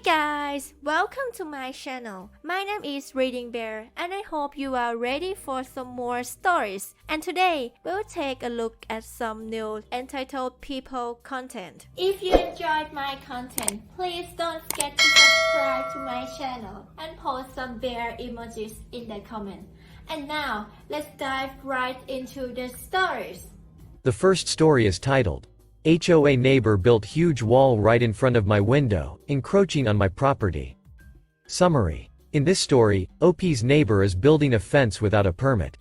guys, welcome to my channel. My name is ReadingBear and I hope you are ready for some more stories. And today, we'll take a look at some new entitled people content. If you enjoyed my content, please don't forget to subscribe to my channel and post some bear emojis in the comment. And now, let's dive right into the stories. The first story is titled, HOA neighbor built huge wall right in front of my window, encroaching on my property. Summary. In this story, OP's neighbor is building a fence without a permit.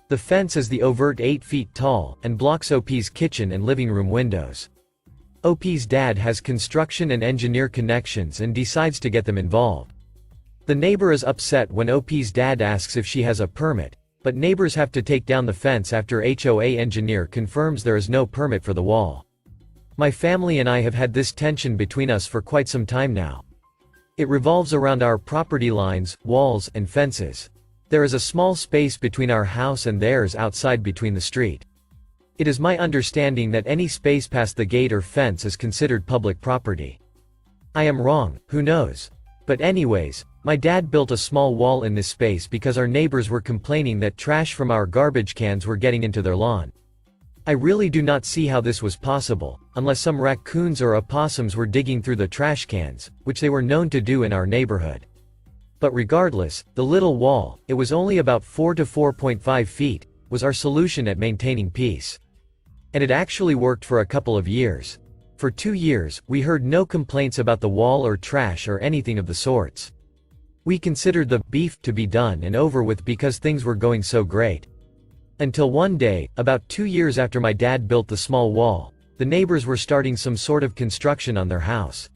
The fence is the overt 8 feet tall and blocks OP's kitchen and living room windows. OP's dad has construction and engineer connections and decides to get them involved. The neighbor is upset when OP's dad asks if she has a permit, but neighbors have to take down the fence after HOA engineer confirms there is no permit for the wall. My family and I have had this tension between us for quite some time now. It revolves around our property lines, walls, and fences. There is a small space between our house and theirs outside between the street. It is my understanding that any space past the gate or fence is considered public property. I am wrong, who knows? But anyways, my dad built a small wall in this space because our neighbors were complaining that trash from our garbage cans were getting into their lawn. I really do not see how this was possible, unless some raccoons or opossums were digging through the trash cans, which they were known to do in our neighborhood. But regardless, the little wall, it was only about 4 to 4.5 feet, was our solution at maintaining peace. And it actually worked for a couple of years. For 2 years, we heard no complaints about the wall or trash or anything of the sorts. We considered the beef to be done and over with because things were going so great. Until one day, about 2 years after my dad built the small wall, the neighbors were starting some sort of construction on their house.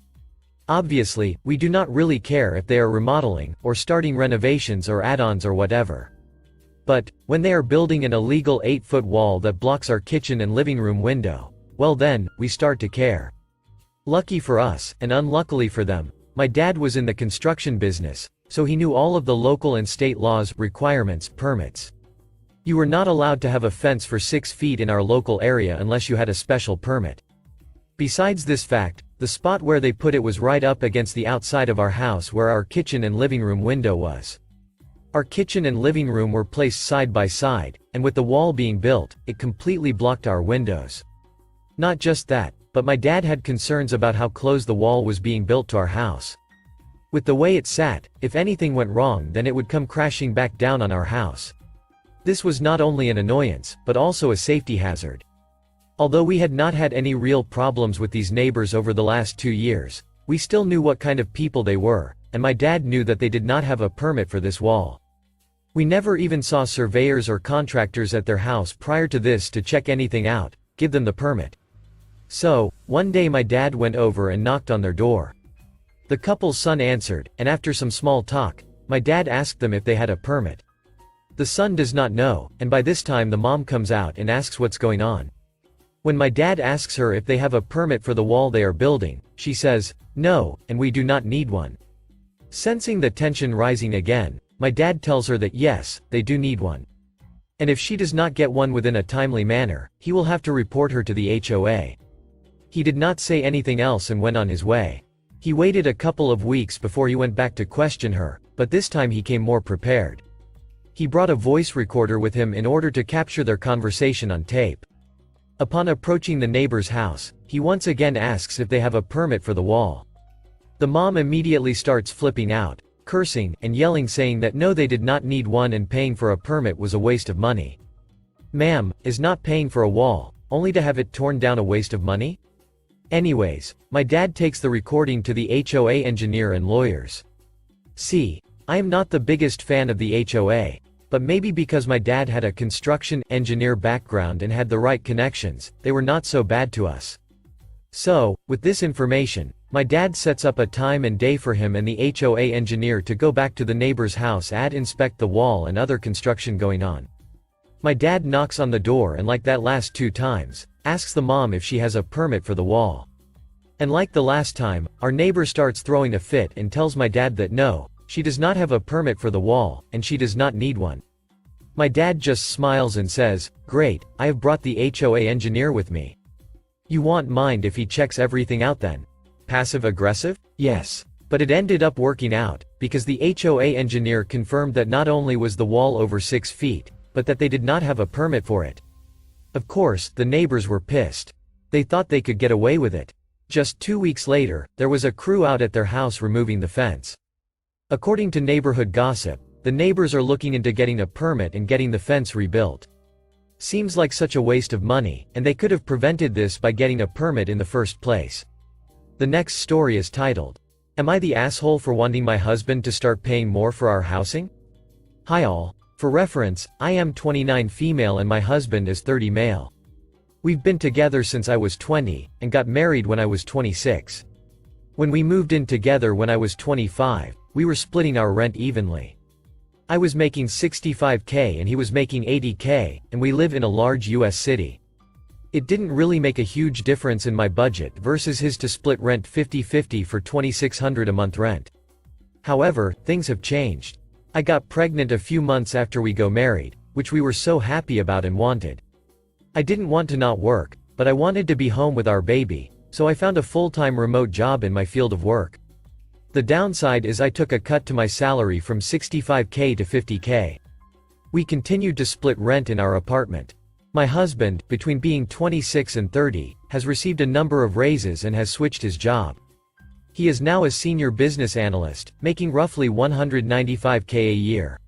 Obviously, we do not really care if they are remodeling, or starting renovations or add-ons or whatever. But, when they are building an illegal 8-foot wall that blocks our kitchen and living room window, well then, we start to care. Lucky for us, and unluckily for them, my dad was in the construction business, so he knew all of the local and state laws, requirements, permits. You were not allowed to have a fence for 6 feet in our local area unless you had a special permit. Besides this fact, the spot where they put it was right up against the outside of our house where our kitchen and living room window was. Our kitchen and living room were placed side by side, and with the wall being built, it completely blocked our windows. Not just that, but my dad had concerns about how close the wall was being built to our house. With the way it sat, if anything went wrong then it would come crashing back down on our house. This was not only an annoyance, but also a safety hazard. Although we had not had any real problems with these neighbors over the last 2 years, we still knew what kind of people they were, and my dad knew that they did not have a permit for this wall. We never even saw surveyors or contractors at their house prior to this to check anything out, give them the permit. So, one day my dad went over and knocked on their door. The couple's son answered, and after some small talk, my dad asked them if they had a permit. The son does not know, and by this time the mom comes out and asks what's going on. When my dad asks her if they have a permit for the wall they are building, she says, "No, and we do not need one." Sensing the tension rising again, my dad tells her that yes, they do need one. And if she does not get one within a timely manner, he will have to report her to the HOA. He did not say anything else and went on his way. He waited a couple of weeks before he went back to question her, but this time he came more prepared. He brought a voice recorder with him in order to capture their conversation on tape. Upon approaching the neighbor's house, he once again asks if they have a permit for the wall. The mom immediately starts flipping out, cursing, and yelling saying that no, they did not need one and paying for a permit was a waste of money. Ma'am, is not paying for a wall, only to have it torn down a waste of money? Anyways, my dad takes the recording to the HOA engineer and lawyers. See, I am not the biggest fan of the HOA, but maybe because my dad had a construction engineer background and had the right connections, they were not so bad to us. So, with this information, my dad sets up a time and day for him and the HOA engineer to go back to the neighbor's house and inspect the wall and other construction going on. My dad knocks on the door and like that last 2 times, asks the mom if she has a permit for the wall. And like the last time, our neighbor starts throwing a fit and tells my dad that no, she does not have a permit for the wall, and she does not need one. My dad just smiles and says, "Great, I have brought the HOA engineer with me. You won't mind if he checks everything out then?" Passive aggressive? Yes. But it ended up working out, because the HOA engineer confirmed that not only was the wall over 6 feet, but that they did not have a permit for it. Of course, the neighbors were pissed. They thought they could get away with it. Just 2 weeks later, there was a crew out at their house removing the fence. According to neighborhood gossip, the neighbors are looking into getting a permit and getting the fence rebuilt. Seems like such a waste of money, and they could have prevented this by getting a permit in the first place. The next story is titled, "Am I the asshole for wanting my husband to start paying more for our housing?" Hi all. For reference, I am 29 female and my husband is 30 male. We've been together since I was 20, and got married when I was 26. When we moved in together when I was 25, we were splitting our rent evenly. I was making $65K and he was making $80K, and we live in a large US city. It didn't really make a huge difference in my budget versus his to split rent 50-50 for $2,600 a month rent. However, things have changed. I got pregnant a few months after we got married, which we were so happy about and wanted. I didn't want to not work, but I wanted to be home with our baby, so I found a full-time remote job in my field of work. The downside is I took a cut to my salary from $65K to $50K. We continued to split rent in our apartment. My husband, between being 26 and 30, has received a number of raises and has switched his job. He is now a senior business analyst, making roughly $195K a year.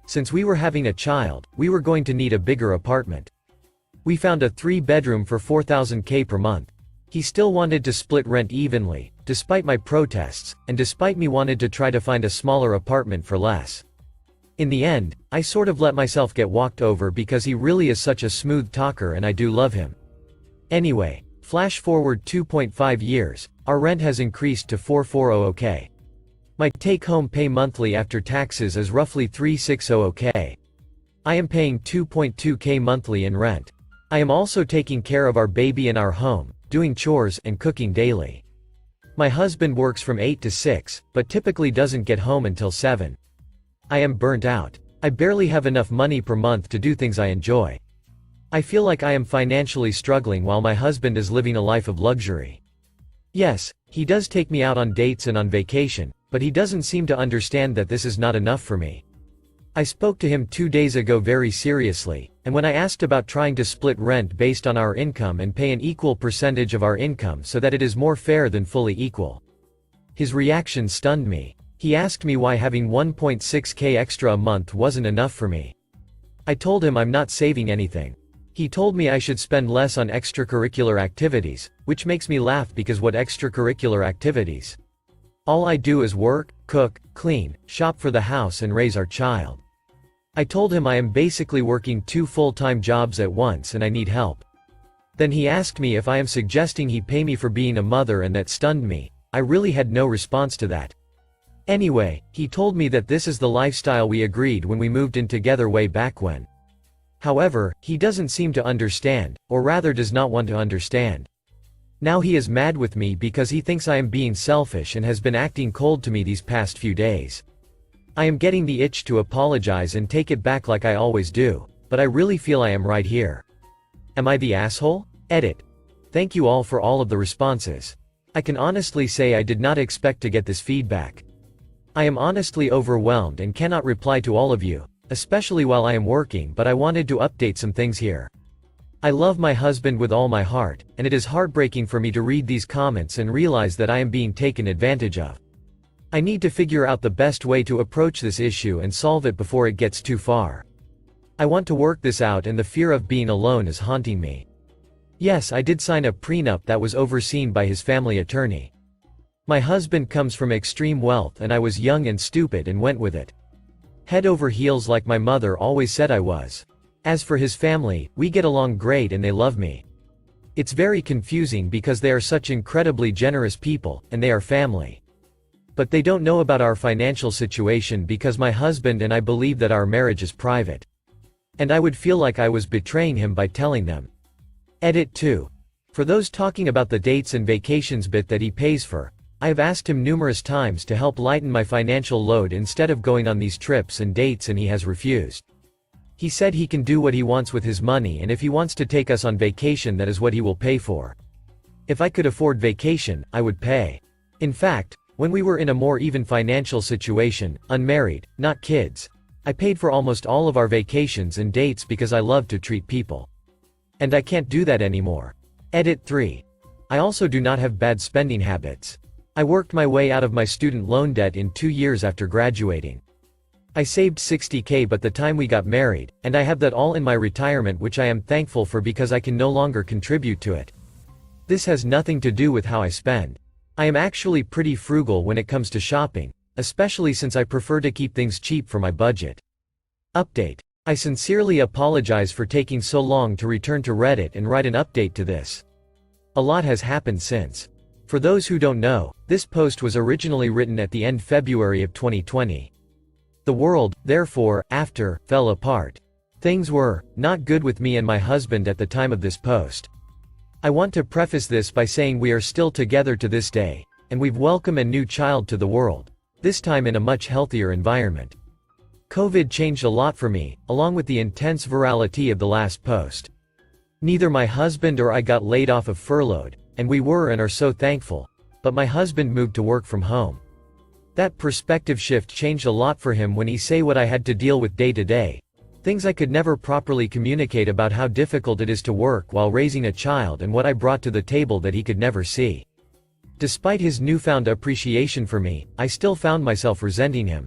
Since we were having a child, we were going to need a bigger apartment. We found a 3-bedroom for $4,000K per month. He still wanted to split rent evenly, despite my protests, and despite me wanted to try to find a smaller apartment for less. In the end, I sort of let myself get walked over because he really is such a smooth talker and I do love him. Anyway, flash forward 2.5 years, our rent has increased to $440K. My take-home pay monthly after taxes is roughly $360K. I am paying $2.2K monthly in rent. I am also taking care of our baby and our home, doing chores and cooking daily. My husband works from 8 to 6, but typically doesn't get home until 7. I am burnt out. I barely have enough money per month to do things I enjoy. I feel like I am financially struggling while my husband is living a life of luxury. Yes, he does take me out on dates and on vacation, but he doesn't seem to understand that this is not enough for me. I spoke to him 2 days ago very seriously, and when I asked about trying to split rent based on our income and pay an equal percentage of our income so that it is more fair than fully equal. His reaction stunned me. He asked me why having $1.6K extra a month wasn't enough for me. I told him I'm not saving anything. He told me I should spend less on extracurricular activities, which makes me laugh because what extracurricular activities? All I do is work, cook, clean, shop for the house and raise our child. I told him I am basically working 2 full-time jobs at once and I need help. Then he asked me if I am suggesting he pay me for being a mother, and that stunned me. I really had no response to that. Anyway, he told me that this is the lifestyle we agreed when we moved in together way back when. However, he doesn't seem to understand, or rather does not want to understand. Now he is mad with me because he thinks I am being selfish and has been acting cold to me these past few days. I am getting the itch to apologize and take it back like I always do, but I really feel I am right here. Am I the asshole? Edit. Thank you all for all of the responses. I can honestly say I did not expect to get this feedback. I am honestly overwhelmed and cannot reply to all of you, especially while I am working, but I wanted to update some things here. I love my husband with all my heart, and it is heartbreaking for me to read these comments and realize that I am being taken advantage of. I need to figure out the best way to approach this issue and solve it before it gets too far. I want to work this out and the fear of being alone is haunting me. Yes, I did sign a prenup that was overseen by his family attorney. My husband comes from extreme wealth and I was young and stupid and went with it. Head over heels like my mother always said I was. As for his family, we get along great and they love me. It's very confusing because they are such incredibly generous people, and they are family. But they don't know about our financial situation because my husband and I believe that our marriage is private. And I would feel like I was betraying him by telling them. Edit 2. For those talking about the dates and vacations bit that he pays for, I have asked him numerous times to help lighten my financial load instead of going on these trips and dates, and he has refused. He said he can do what he wants with his money, and if he wants to take us on vacation, that is what he will pay for. If I could afford vacation, I would pay. In fact, When we were in a more even financial situation, unmarried, not kids, I paid for almost all of our vacations and dates because I love to treat people. And I can't do that anymore. Edit 3. I also do not have bad spending habits. I worked my way out of my student loan debt in 2 years after graduating. I saved $60K by the time we got married, and I have that all in my retirement, which I am thankful for because I can no longer contribute to it. This has nothing to do with how I spend. I am actually pretty frugal when it comes to shopping, especially since I prefer to keep things cheap for my budget. Update. I sincerely apologize for taking so long to return to Reddit and write an update to this. A lot has happened since. For those who don't know, this post was originally written at the end February of 2020. The world, therefore, after, fell apart. Things were not good with me and my husband at the time of this post. I want to preface this by saying we are still together to this day, and we've welcomed a new child to the world, this time in a much healthier environment. COVID changed a lot for me, along with the intense virality of the last post. Neither my husband or I got laid off of furloughed, and we were and are so thankful, but my husband moved to work from home. That perspective shift changed a lot for him when he saw what I had to deal with day to day. Things I could never properly communicate about how difficult it is to work while raising a child and what I brought to the table that he could never see. Despite his newfound appreciation for me, I still found myself resenting him.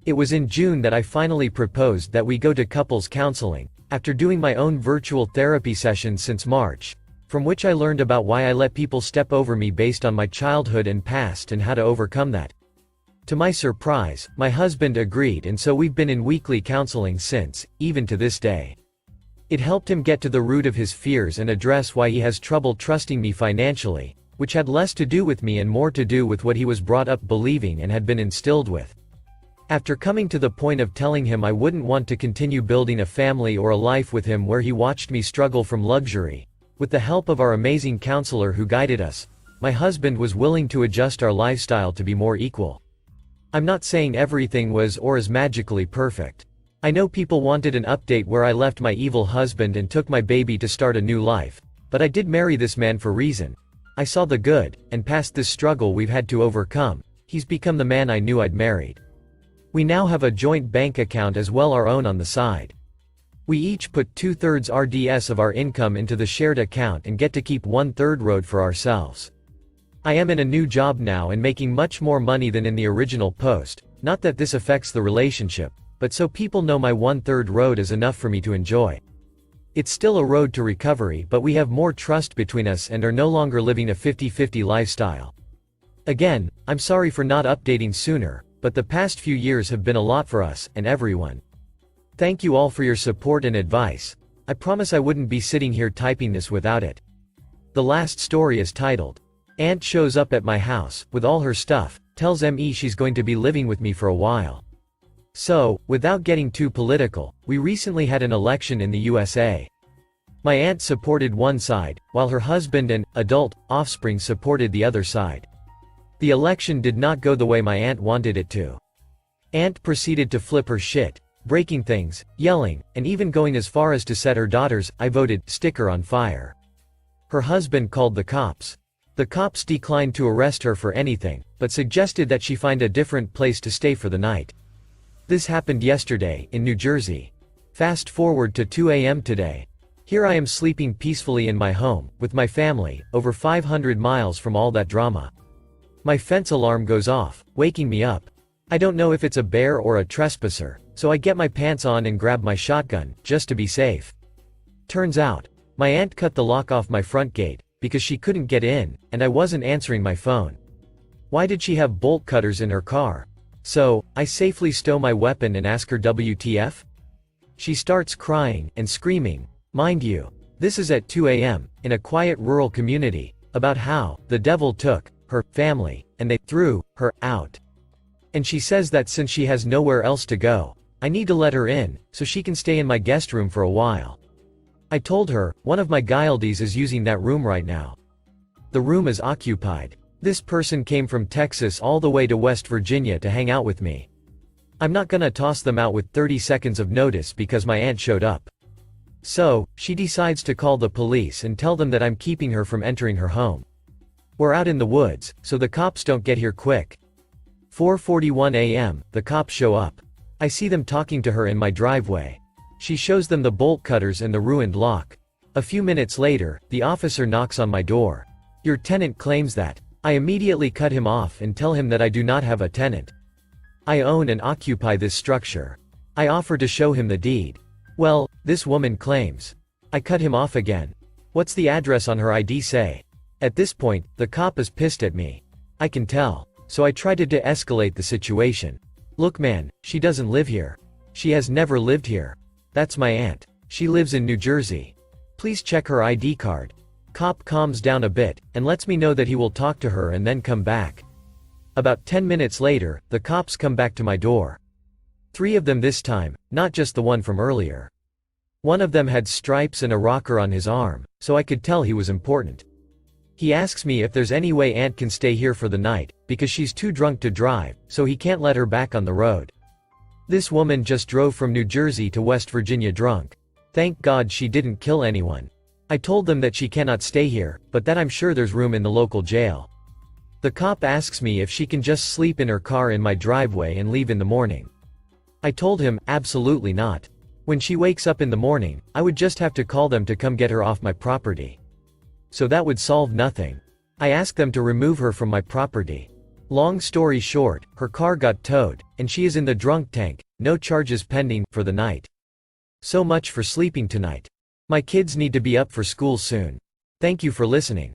It was in June that I finally proposed that we go to couples counseling, after doing my own virtual therapy sessions since March, from which I learned about why I let people step over me based on my childhood and past and how to overcome that. To my surprise, my husband agreed, and so we've been in weekly counseling since, even to this day. It helped him get to the root of his fears and address why he has trouble trusting me financially, which had less to do with me and more to do with what he was brought up believing and had been instilled with. After coming to the point of telling him I wouldn't want to continue building a family or a life with him where he watched me struggle from luxury, with the help of our amazing counselor who guided us, my husband was willing to adjust our lifestyle to be more equal. I'm not saying everything was or is magically perfect. I know people wanted an update where I left my evil husband and took my baby to start a new life, but I did marry this man for a reason. I saw the good, and past this struggle we've had to overcome, he's become the man I knew I'd married. We now have a joint bank account as well, our own on the side. We each put 2/3 RDS of our income into the shared account and get to keep 1/3 road for ourselves. I am in a new job now and making much more money than in the original post, not that this affects the relationship, but so people know my 1/3 road is enough for me to enjoy. It's still a road to recovery, but we have more trust between us and are no longer living a 50-50 lifestyle. Again, I'm sorry for not updating sooner, but the past few years have been a lot for us, and everyone. Thank you all for your support and advice. I promise I wouldn't be sitting here typing this without it. The last story is titled, Aunt shows up at my house, with all her stuff, tells me she's going to be living with me for a while. So, without getting too political, we recently had an election in the USA. My aunt supported one side, while her husband and adult offspring supported the other side. The election did not go the way my aunt wanted it to. Aunt proceeded to flip her shit, breaking things, yelling, and even going as far as to set her daughter's "I voted" sticker on fire. Her husband called the cops. The cops declined to arrest her for anything, but suggested that she find a different place to stay for the night. This happened yesterday, in New Jersey. Fast forward to 2 a.m. today. Here I am sleeping peacefully in my home, with my family, over 500 miles from all that drama. My fence alarm goes off, waking me up. I don't know if it's a bear or a trespasser, so I get my pants on and grab my shotgun, just to be safe. Turns out, my aunt cut the lock off my front gate, because she couldn't get in, and I wasn't answering my phone. Why did she have bolt cutters in her car? So, I safely stow my weapon and ask her WTF? She starts crying and screaming. Mind you, this is at 2 a.m., in a quiet rural community, about how the devil took her family, and they threw her out. And she says that since she has nowhere else to go, I need to let her in, so she can stay in my guest room for a while. I told her, one of my guildies is using that room right now. The room is occupied. This person came from Texas all the way to West Virginia to hang out with me. I'm not gonna toss them out with 30 seconds of notice because my aunt showed up. So, she decides to call the police and tell them that I'm keeping her from entering her home. We're out in the woods, so the cops don't get here quick. 4:41 a.m., the cops show up. I see them talking to her in my driveway. She shows them the bolt cutters and the ruined lock. A few minutes later, the officer knocks on my door. Your tenant claims that. I immediately cut him off and tell him that I do not have a tenant. I own and occupy this structure. I offer to show him the deed. Well, this woman claims. I cut him off again. What's the address on her ID say? At this point, the cop is pissed at me. I can tell. So I try to de-escalate the situation. Look man, she doesn't live here. She has never lived here. That's my aunt. She lives in New Jersey. Please check her ID card. Cop calms down a bit, and lets me know that he will talk to her and then come back. About 10 minutes later, the cops come back to my door. 3 of them this time, not just the one from earlier. One of them had stripes and a rocker on his arm, so I could tell he was important. He asks me if there's any way Aunt can stay here for the night, because she's too drunk to drive, so he can't let her back on the road. This woman just drove from New Jersey to West Virginia drunk. Thank God she didn't kill anyone. I told them that she cannot stay here, but that I'm sure there's room in the local jail. The cop asks me if she can just sleep in her car in my driveway and leave in the morning. I told him, absolutely not. When she wakes up in the morning, I would just have to call them to come get her off my property. So that would solve nothing. I asked them to remove her from my property. Long story short, her car got towed, and she is in the drunk tank, no charges pending, for the night. So much for sleeping tonight. My kids need to be up for school soon. Thank you for listening.